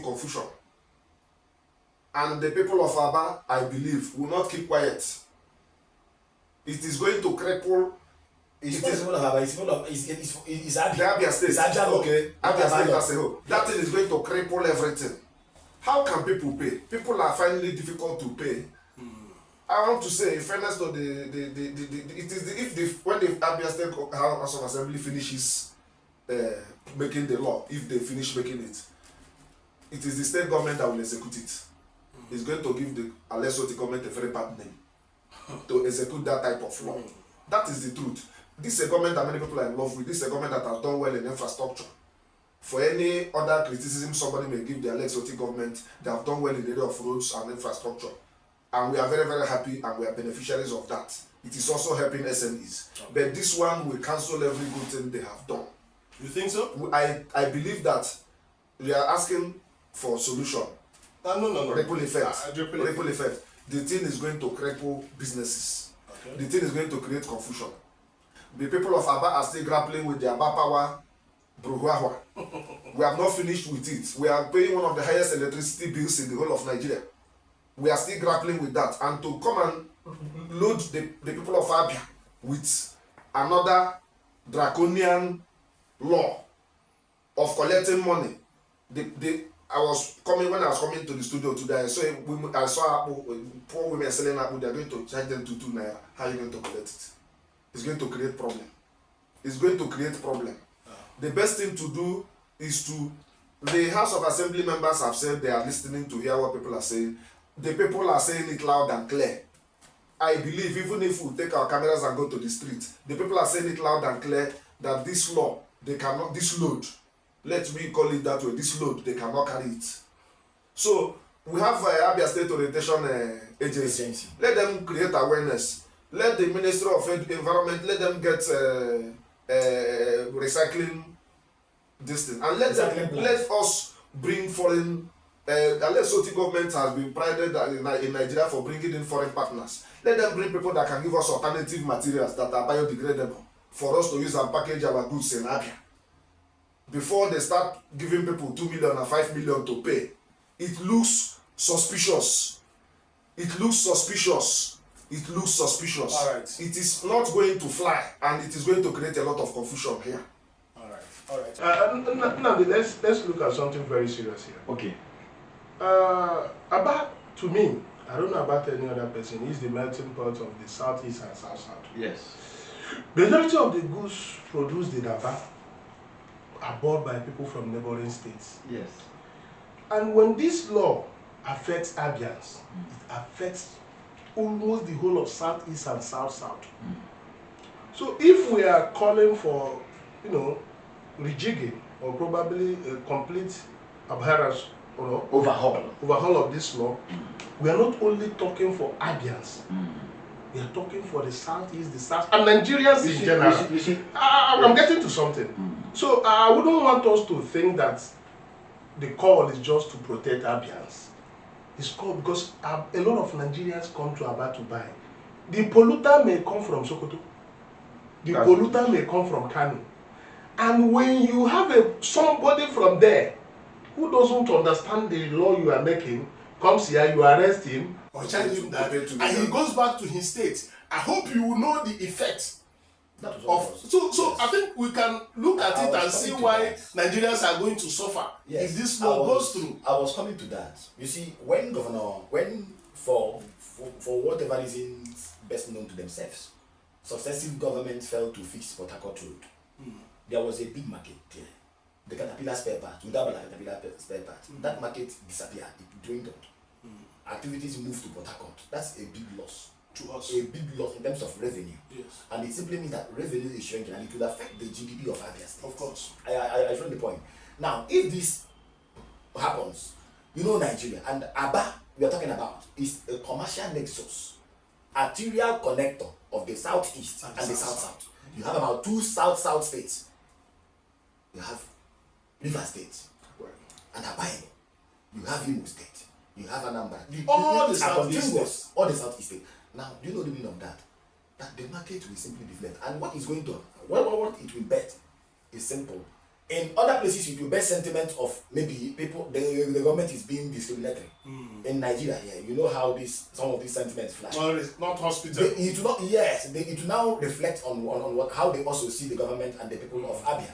confusion. And the people of Aba, I believe, will not keep quiet. It is going to cripple. It's people of Aba, it's people of it's Abia. The Abia State. Okay, Abia State as a whole. That thing is going to cripple everything. How can people pay? People are finding it difficult to pay. I want to say, in fairness to when the Abia State House of Assembly finishes making the law, if they finish making it, it is the state government that will execute it. It's going to give the Lesotho government a very bad name to execute that type of law. That is the truth. This is a government that many people are in love with. This is a government that has done well in infrastructure. For any other criticism somebody may give the Lesotho government, they have done well in the area of roads and infrastructure. And we are very, very happy and we are beneficiaries of that. It is also helping SMEs. But this one will cancel every good thing they have done. You think so? I believe that we are asking for a solution. No. Ripple effect. Ripple effect. The thing is going to cripple businesses. Okay. The thing is going to create confusion. The people of Aba are still grappling with the Aba Power Bruhuahua. We have not finished with it. We are paying one of the highest electricity bills in the whole of Nigeria. We are still grappling with that. And to come and load the people of Abia with another draconian law of collecting money. When I was coming to the studio today, I saw poor women selling apple. They are going to charge them to 2 naira. How are you going to collect it? It's going to create problem. It's going to create problem. The best thing to do is the House of Assembly members have said they are listening to hear what people are saying. The people are saying it loud and clear. I believe even if we take our cameras and go to the street, the people are saying it loud and clear that this law, they cannot, this load, let me call it that way, this load, they cannot carry it. So we have Abia State Orientation Agency. Let them create awareness. Let the Ministry of Environment, let them get recycling this thing. And let us bring foreign, the Lesotho government has been prided in Nigeria for bringing in foreign partners. Let them bring people that can give us alternative materials that are biodegradable for us to use and package our goods in Abia. Before they start giving people 2 million and 5 million to pay, it looks suspicious. It looks suspicious. It looks suspicious. All right. It is not going to fly, and it is going to create a lot of confusion here. All right. Now let's look at something very serious here. Okay. About, to me, I don't know about any other person, is the melting pot of the southeast and south-south. Yes. Majority of the goods produced in Aba are bought by people from neighboring states. Yes. And when this law affects Abians, it affects almost the whole of southeast and south-south. So if we are calling for, rejigging or probably a complete abhorrence or overhaul of this law, we are not only talking for Abians, we are talking for the southeast, the south, and Nigerians in general. I'm getting to something. So I wouldn't want us to think that the call is just to protect Abians. It's called because a lot of Nigerians come to Aba to buy. The polluter may come from Sokoto. The polluter may come from Kano. And when you have somebody from there who doesn't understand the law you are making, comes here, you arrest him, or charge him that, and he goes back to his state. I hope you will know the effect of. So I think we can look at it and see why Nigerians are going to suffer if this law goes through. I was coming to that. You see, when for whatever reason best known to themselves, successive governments failed to fix Port Harcourt Road. There was a big market there. The Caterpillar spare parts, without the Caterpillar spare parts, that market disappeared, it dwindled. Activities moved to Port Harcourt. That's a big loss to us. A big loss in terms of revenue. Yes. And it simply means that revenue is shrinking and it will affect the GDP of Abia State. Of course. I find the point. Now, if this happens, Nigeria and Aba we are talking about is a commercial nexus, arterial connector of the southeast and the south-south. You have about 2 south-south states. You have River State and Abaye. You have Imo State. You have Anambra. All the southeast states. All the southeast states. Now, do you know the meaning of that? That the market will simply be flat. And what is going to, what it will bet is simple. In other places, you best sentiment of maybe people, the government is being discriminatory. In Nigeria, yeah, you know how some of these sentiments fly. Well, it's not hospital. It will not, yes, it will now reflect on how they also see the government and the people of Abia.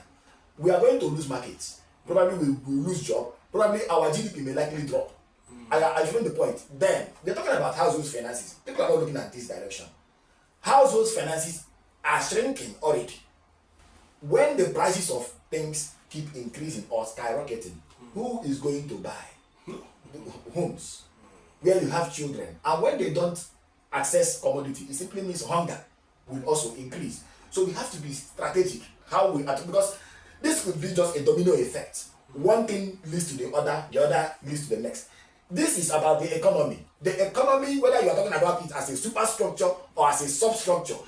We are going to lose markets. Probably we will lose job. Probably our GDP may likely drop. I find the point. Then they're talking about households' finances. People are not looking at this direction. Households' finances are shrinking already. When the prices of things keep increasing or skyrocketing, who is going to buy homes where you have children? And when they don't access commodity, it simply means hunger will also increase. So we have to be strategic how we act, because this could be just a domino effect. One thing leads to the other leads to the next. This is about the economy. The economy, whether you are talking about it as a superstructure or as a substructure,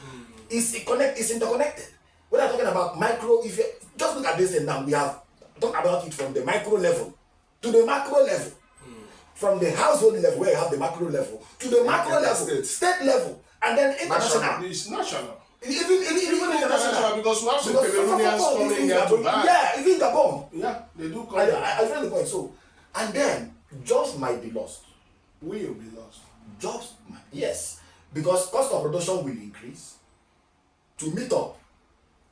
is interconnected. When I'm talking about micro, if you just look at this and now, we have talked about it from the micro level to the macro level, from the household level where you have the macro level to the macro level, state level, and then international. It's national. Even international, because we have some Cameroonians coming here to buy. Yeah, even Gabon. Yeah, they do come. I feel the point. So, and then jobs might be lost. Will be lost. Jobs, yes, because cost of production will increase to meet up.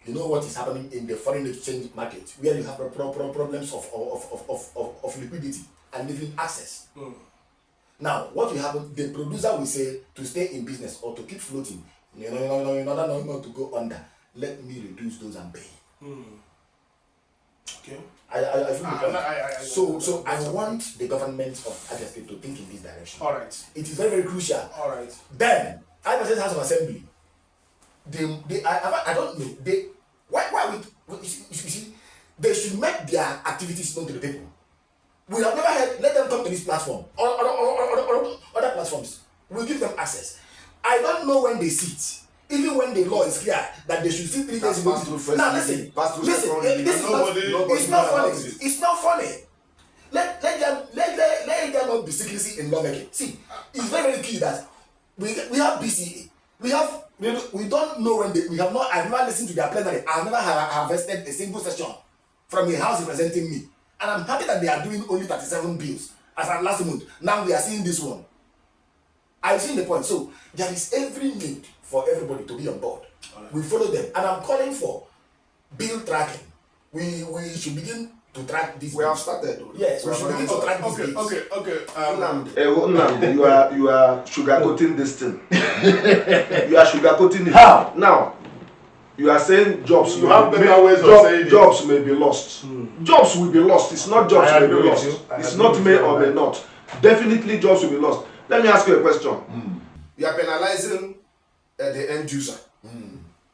You know what is happening in the foreign exchange market, where you have problems of liquidity and even access. Now, what will happen? The producer will say, to stay in business or to keep floating, in order not to go under, let me reduce those and pay. Okay. I feel so I want the government of Abia State to think in this direction. All right. It is very, very crucial. All right. Then Abia State House of Assembly. I don't know. Why you see, they should make their activities known to the people. We have never heard, let them come to this platform or other platforms. We'll give them access. I don't know when they sit. Even when the law is clear that they should sit 3 days in notice. Now listen, it's not funny. It's not funny. Let there not be secrecy in lawmaking. See, it's very, very key that we have BCA. We don't know when I've never listened to their plenary. I've never harvested a single session from a house representing me. And I'm happy that they are doing only 37 bills as at last month. Now we are seeing this one. I've seen the point. So there is every need for everybody to be on board. Right. We follow them. And I'm calling for bill tracking. We should begin to track this. We have started. Yes, we should begin to track these bills. Okay. Nnamdi, you are sugarcoating this thing. You are sugarcoating it. How? Now, you are saying jobs. You have better ways of saying it. Jobs may be lost. Jobs will be lost. It's not jobs may be lost. It's not may or may not. Definitely jobs will be lost. Let me ask you a question. You are penalizing the end user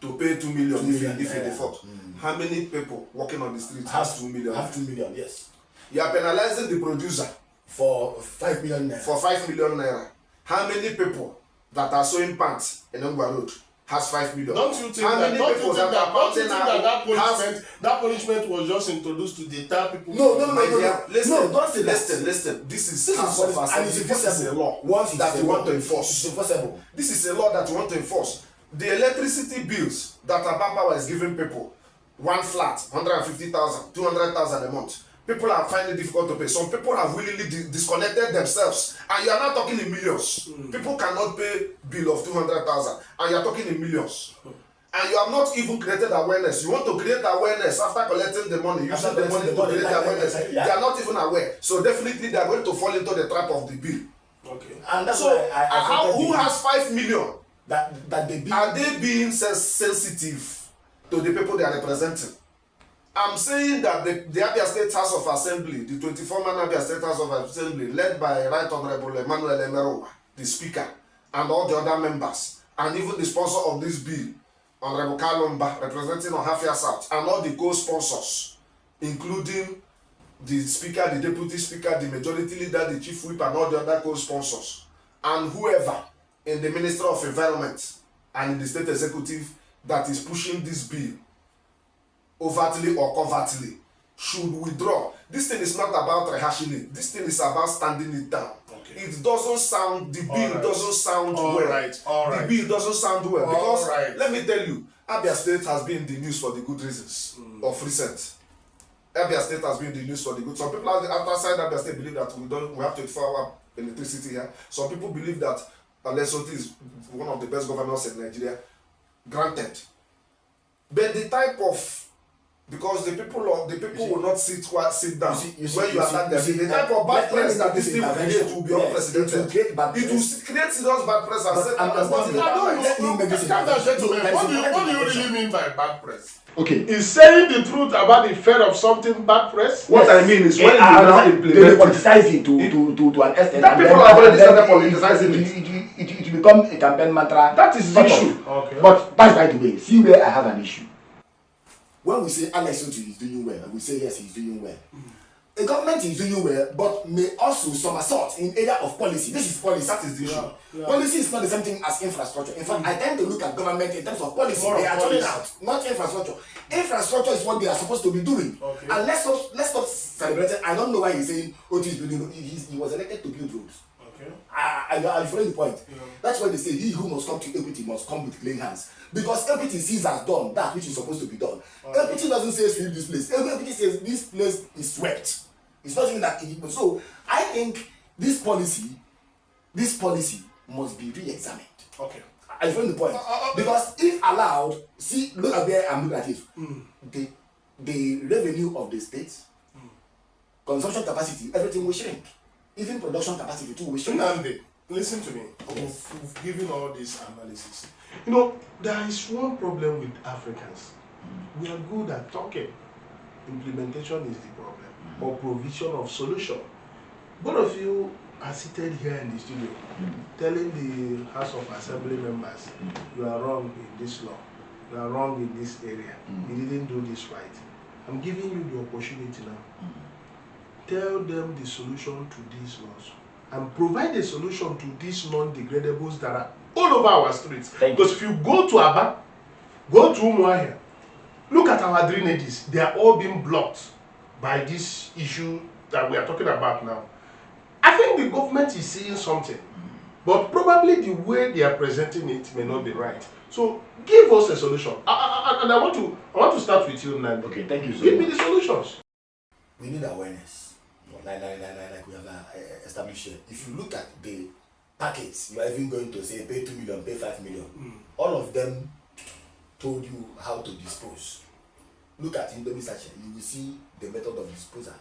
to pay 2 million if he default. How many people walking on the street has 2 million? Have 2 million, yes. You are penalizing the producer for 5 million naira. For 5 million naira. How many people that are sewing pants in Ngwa Road has 5 million? Don't you think that punishment was just introduced to deter people? No. Don't say that. Listen. This is a law that you want to enforce. It's enforceable. This is a law that you want to enforce. The electricity bills that Abia Power is giving people, one flat, 150,000, 200,000 a month. People are finding it difficult to pay. Some people have willingly disconnected themselves, and you are not talking in millions. People cannot pay bill of 200,000, and you are talking in millions. And you have not even created awareness. You want to create awareness after collecting the money, using the money to create awareness. They are not even aware. So definitely they are going to fall into the trap of the bill. Okay. And that's so why who has 5 million? That the bill. Are they being sensitive to the people they are representing? I'm saying that the Abia State House of Assembly, the 24-man Abia State House of Assembly, led by Right Honorable Emmanuel Emerowa, the Speaker, and all the other members, and even the sponsor of this bill, Honorable Kalumba, representing Ohafia South, and all the co-sponsors, including the Speaker, the Deputy Speaker, the Majority Leader, the Chief Whip, and all the other co-sponsors, and whoever in the Ministry of Environment and in the State Executive that is pushing this bill, overtly or covertly, should withdraw. This thing is not about rehashing it. This thing is about standing it down. Okay. It doesn't sound, the bill doesn't sound well. The bill doesn't sound well because let me tell you, Abia State has been in the news for the good reasons of recent. Abia State has been the news for the good. Some people outside Abia State believe that we have 24-hour electricity here. Some people believe that Lesotho is one of the best governors in Nigeria. Granted. But the type of, because the people will not sit down when you attack them. The type of bad press that this thing will create will be unprecedented. It will create serious bad press and set up. What do you really mean by bad press? Okay. Is saying the truth about the effect of something bad press? What I mean is when you now implement they politicize it to an extent. That people have already started politicizing it. It become a campaign mantra. That is the issue. Okay. But that's by the way. See where I have an issue. When we say Analysts is doing well, we say yes, he's doing well. The government is doing well, but may also somersault in area of policy. This is policy. That is the issue. Yeah. Policy is not the same thing as infrastructure. In fact, I tend to look at government in terms of policy. They are turning out, not infrastructure. Infrastructure is what they are supposed to be doing. Okay. And let's not celebrate it. I don't know why he's saying Oti is building. He was elected to build roads. Okay. I'm following the point. Yeah. That's why they say he who must come to equity must come with clean hands. Because equity sees has done that which is supposed to be done. Okay. Equity doesn't say sweep this place. Equity says this place is swept. It's not even that equal. So I think this policy must be re-examined. Okay. I find the point. Because if allowed, see, look at where I'm looking at it. The revenue of the state, consumption capacity, everything will shrink. Even production capacity too will shrink. Nande, listen to me. Yes. We've given all this analysis. You know, there is one problem with Africans. We are good at talking. Implementation is the problem. Or provision of solution. Both of you are seated here in the studio telling the House of Assembly members you are wrong in this law, you are wrong in this area, you didn't do this right. I'm giving you the opportunity now. Tell them the solution to these laws and provide a solution to these non-degradables that are all over our streets. Because if you go to Aba, go to Umuahia, look at our drainages, they are all being blocked by this issue that we are talking about now. I think the government is seeing something, but probably the way they are presenting it may not be right. So give us a solution. And I want to start with you, Nandi. Okay, thank you so much. Give me the solutions. We need awareness. Like we have established here. If you look at the packets, you are even going to say pay 2 million, pay 5 million. All of them told you how to dispose. Look at Indomie sachet, you will see the method of disposal.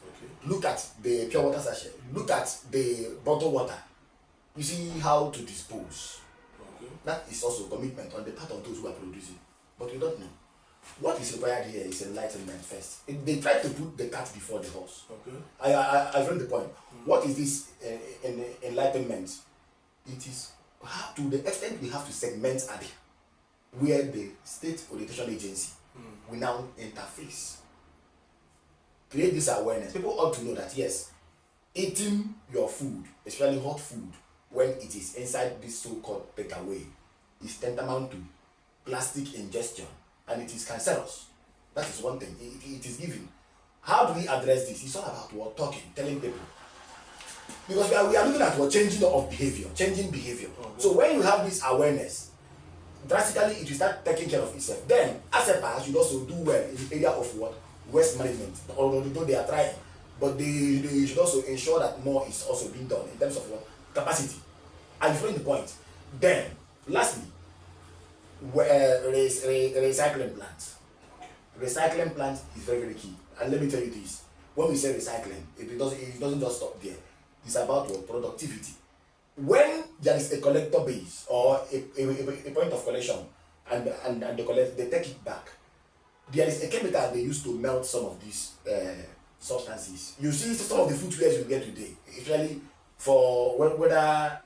Okay. Look at the pure water sachet. Look at the bottled water. You see how to dispose. Okay. That is also commitment on the part of those who are producing. But we don't know. What is required here is enlightenment first. They try to put the cat before the horse. Okay. I learned the point. What is this enlightenment? It is to the extent we have to segment Abia, where the state orientation agency will now interface. Create this awareness. People ought to know that yes, eating your food, especially hot food, when it is inside this so-called takeaway, is tantamount to plastic ingestion, and it is cancerous. That is one thing. It is given. How do we address this? It's all about what talking, telling people. Because we are looking at what changing of behavior, changing behavior. Okay. So when you have this awareness, drastically it will start taking care of itself. Then ASEPA should also do well in the area of what? Waste management. Although they are trying, but they should also ensure that more is also being done in terms of what? Capacity. And following the point. Then, lastly, recycling plants. Recycling plants is very, very key. And let me tell you this. When we say recycling, it doesn't just stop there. It's about what? Productivity. When there is a collector base or a point of collection and they take it back, there is a chemical they use to melt some of these substances. You see some of the footwears you get today, especially for weather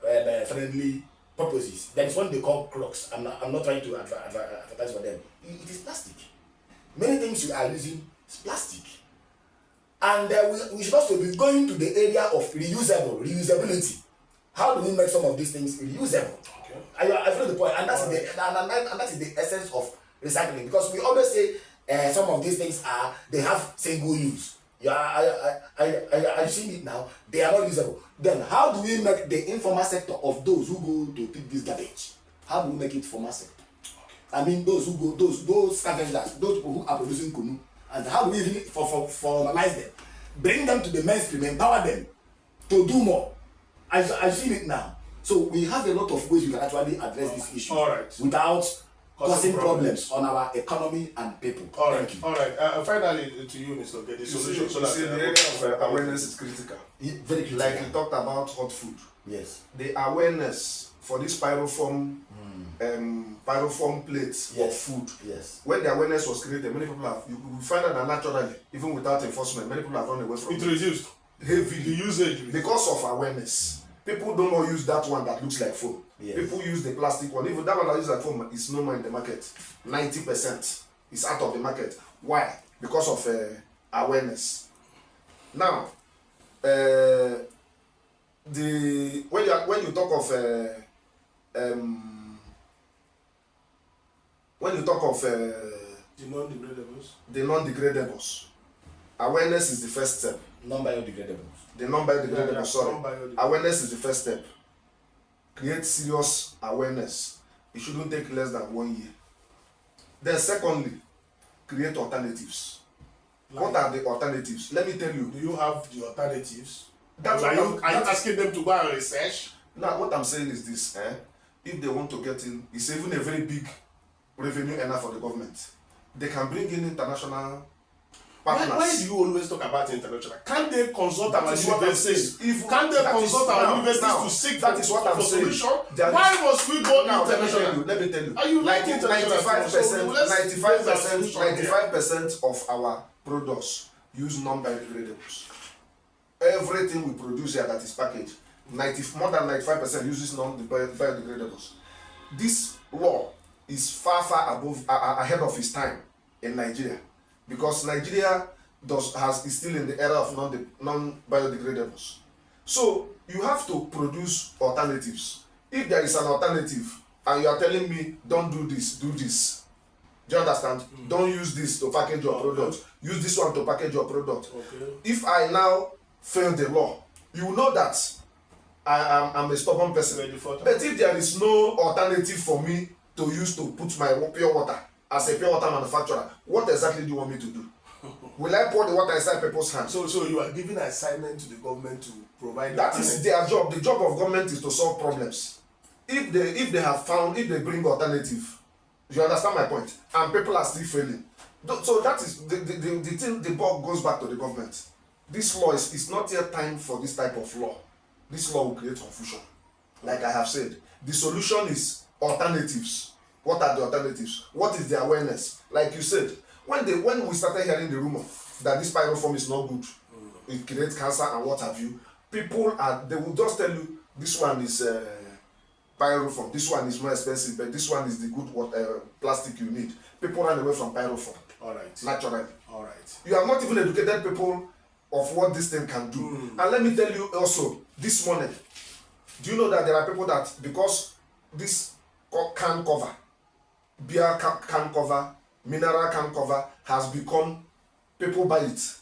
friendly purposes. There is one they call Crocs. I'm not trying to advertise for them. It is plastic. Many things you are using is plastic. And we should also be going to the area of reusability. How do we make some of these things reusable? Okay. I feel the point, and that is the essence of recycling. Because we always say some of these things they have single use. I've seen it now. They are not usable. Then how do we make the informal sector of those who go to pick this garbage? How do we make it formal sector? Okay. I mean those who go, those scavengers, those people who are producing kunu. And how do we even formalize them? Bring them to the mainstream, empower them to do more. I've seen it now. So we have a lot of ways we can actually address this issue without causing problems on our economy and people. Thank you. All right. Finally, to you, Mr. Get the solution. So the area of awareness is critical. Very critical. Like you talked about hot food. Yes. The awareness for this pyroform plates of food. Yes. When the awareness was created, many people have, you find out that naturally, even without enforcement, many people have run away from it. It reduced. Heavily. The usage. Because of awareness. People don't more use that one that looks like foam. Yes. People use the plastic one. Even that one that looks like foam is no more in the market. 90% is out of the market. Why? Because of awareness. Now, when you talk of the non-degradables, awareness is the first step. Non-biodegradables. The non-biodegradable, sorry. Awareness is the first step. Create serious awareness. It shouldn't take less than 1 year. Then secondly, create alternatives. What are the alternatives? Let me tell you. Do you have the alternatives? Are you asking them to go and research? Now, what I'm saying is this. If they want to get in, it's even a very big revenue earner for the government. They can bring in international partners. Why do you always talk about international? Can't they consult our universities? Can't they consult our universities to seek that is what I'm saying. Solution? Why must we go international? Let me tell you. Are you like 95% of our products use non-biodegradables. Everything we produce here that is packaged, more than 95% uses non-biodegradables. This law is far ahead of its time in Nigeria, because Nigeria is still in the era of non-biodegradables. So you have to produce alternatives. If there is an alternative and you are telling me don't do this, do this. Do you understand? Don't use this to package your product. Use this one to package your product. If I now fail the law, you know that I'm a stubborn person. But if there is no alternative for me to use to put my pure water as a pure water manufacturer, what exactly do you want me to do? Will I pour the water inside people's hands? So you are giving an assignment to the government to provide that is their job. The job of government is to solve problems. If they bring alternative, you understand my point, and people are still failing. So that is the thing. The ball goes back to the government. This law is not yet time for this type of law. This law will create confusion. Like I have said, the solution is alternatives. What are the alternatives? What is the awareness? Like you said, when we started hearing the rumor that this pyroform is not good, it creates cancer and what have you, they will just tell you this one is pyroform, this one is more expensive, but this one is the good plastic you need. People run away from pyroform. All right. Naturally. All right. You have not even educated people of what this thing can do. And let me tell you also, this morning, do you know that there are people that, because this can cover, beer can cover, mineral can cover has become, people buy it.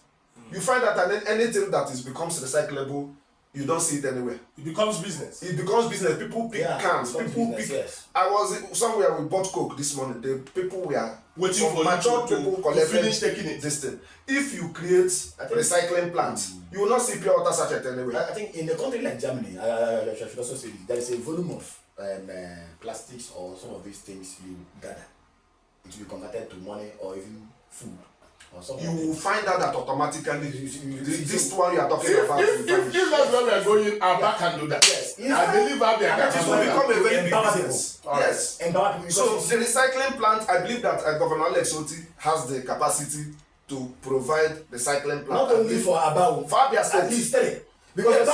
You find that anything that becomes recyclable, you don't see it anywhere. It becomes business. People pick cans. People pick. Yes. I was somewhere, we bought Coke this morning. The people were waiting for mature people to finish taking it. This thing. If you create recycling plant, you will not see pure water sachet anywhere. I think in a country like Germany, I should also say there is a volume of plastics or some of these things you gather. It will be converted to money or even food. You will find out that automatically this one you are talking about. If that's where we are going, Abba can do that. Yes. I believe Abia can will become a very big business. Yes. So the recycling plant, I believe that Governor H.A.B has the capacity to provide recycling plant. Not only for Abba, for Abia State. At least 3. Because and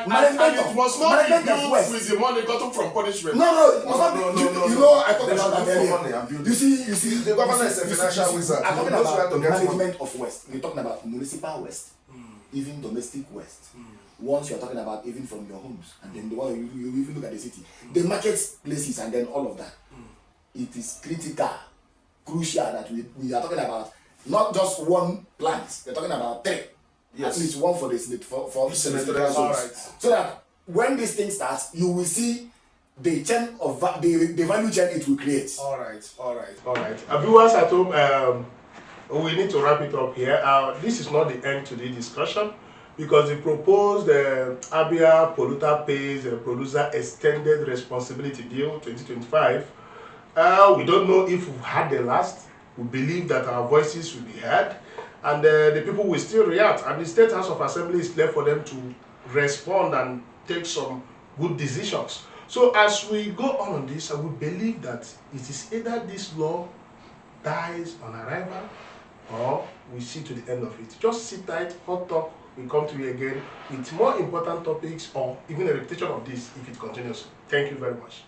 it must not be built with the money gotten from punishment. No, it must not be. You know, I talked about that earlier. You see, the governor is a financial wizard. I'm talking about management of waste. We're talking about municipal waste, even domestic waste. Once you're talking about even from your homes, and then the one you even look at the city, the marketplaces, and then all of that. It is crucial that we are talking about not just one plant. We're talking about 3. Yes. At least one for the senatorial zones. So that when this thing starts, you will see the chain of the value chain it will create. All right. Viewers at home, we need to wrap it up here. This is not the end to the discussion, because the proposed Abia Polluter Pays Producer Extended Responsibility Bill 2025, we don't know if we've had the last. We believe that our voices will be heard, and the people will still react, and the State House of Assembly is left for them to respond and take some good decisions. So as we go on this, I will believe that it is either this law dies on arrival or we see to the end of it. Just sit tight, hot talk, we'll come to you again with more important topics or even a repetition of this if it continues. Thank you very much.